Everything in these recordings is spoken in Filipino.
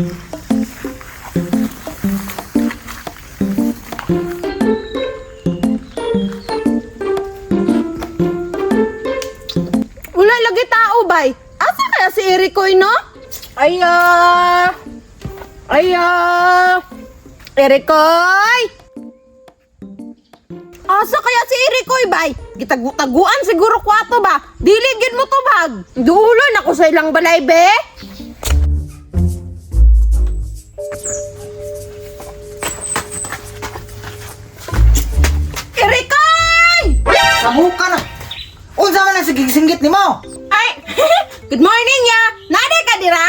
Wala lagi tao, bay. Asa kaya si Erikoy, no? Erikoy! Asa kaya si Erikoy, bay? Gitagu-taguan siguro kwato ba? Diligin mo to, bag. Duulon ako sa ilang balay, be. Erikoy! Kamuka na! Unsa man ang sigig-singgit nimo? Ay, good morning ya. Nade ka dira?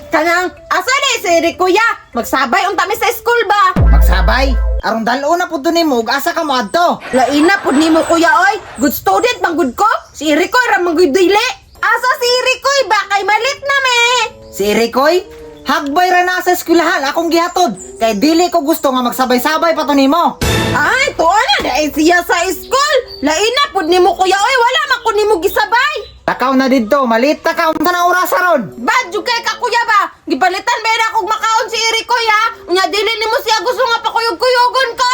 Kanang asa ni si Erikoy ya? Magsabay unta mi sa school ba? Magsabay. Aron dalo na pud nimo ug asa ka moadto? Laina pud nimo kuya oy. Good student bang good ko? Si Erikoy ra man gud dili. Asa si Erikoy ba kay malit na me? Si Erikoy, hagbay ra na sa eskwelahan akong gihatod. Kay dili ko gusto nga magsabay-sabay pa to nimo. Ay, tuwa na dahil siya sa school. Laina pud nimo kuya oy, wala man ko nimo gisabay. Takaw na didto, malita ka unta na oras ron. Bad jud kay ka kuya ba? Gipalitan ba na akong makaon si Erikoy ha? Unya dili nimo siya gusto nga pakuyog-kuyogon ka?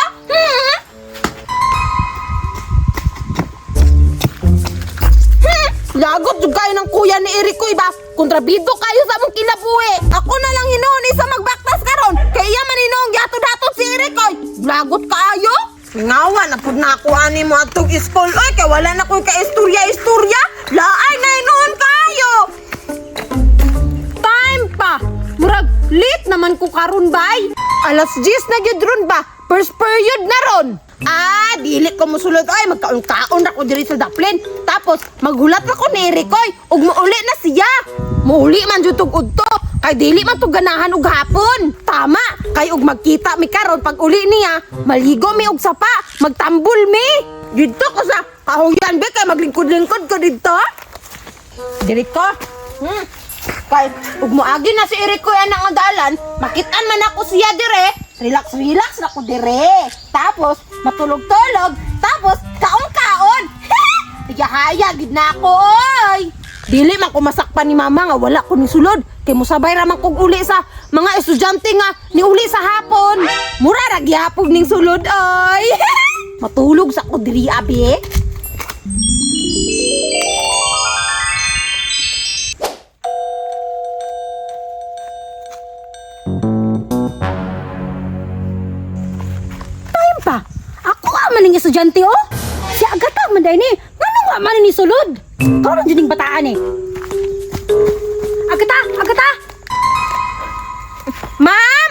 Lagot jud kayo ng kuya ni Erikoy ba? Kontrabido kayo sa mong kinabuhi. Ako na lang hinuon isa magbaktas karon. Kaya iya man hinuong gihatod-hatod si Erikoy. Lagot kaayo? Ngawa na pud na ako ani mo atong school oy kay wala na koy ka istorya. Laay na hinuon kayo. Time pa. Murag late naman ko karon bay. Alas 10 na gyud ron ba? First period na ron. Dili ko mosulod ay magkaon-kaon ra ko diri sa daplin. Tapos maghulat ako ni Erikoy ug muuli na siya. Muuli man jud tug udto kay dili man tug ganahan og hapon. Tama kay ug magkita mi karon pag uli niya, maligo mi og sapa, magtambol mi. Dito ko sa kahuyan be kay maglingkod-lingkod ko dito. Diri ko. Kay ug moagi na si Erikoy ana nga dalan, makitaan man ako siya dire. Relax na ko dire. Tapos matulog-tulog, tapos kaon-kaon. Haya gid na ako oy. Dili man ko masakpan ni mama nga wala ko ni sulod. Kay musabay ra man kog uli sa mga estudyante nga ni uli sa hapon. Mura ra gyapon ning sulod oy. Matulog sa ko diri abi. Pa, ako nga maning estudyante oh. Si Agata man day ni. Ngano nga man ni sulod? Karon jud ning bataan eh. Agata. Ma'am!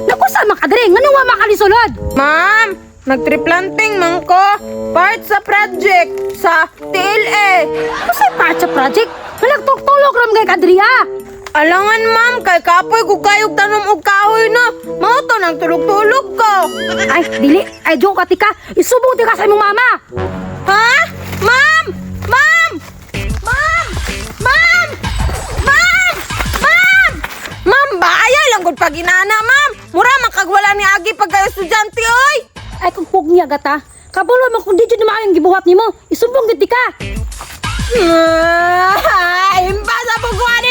Naku sa makadre, ngano nga makalisulod? Ma'am, nagtriplanting man ko. Part sa project sa TLA. Ano sa part sa project? Malagtulog ram kay kadriya. Alangan ma'am, kay kapoy ko kayog tanom og kahoy na. Mao to nang tulog-tulog ko. Ay, dili. Ay, joke ka tika. Isubong tika sa imong mama. Ha? Ma'am! Ma'am! Ma'am! Ma'am! Ma'am! Ma'am! Ma'am, baaya lang gud pag inana, ma'am. Mura makagwala ni agi pagka estudyante oy. Ay, kung pug niya gata. Kabulo man kung di jud na maayong gibuhat nimo. Isubong gid tika. Impa sa buguan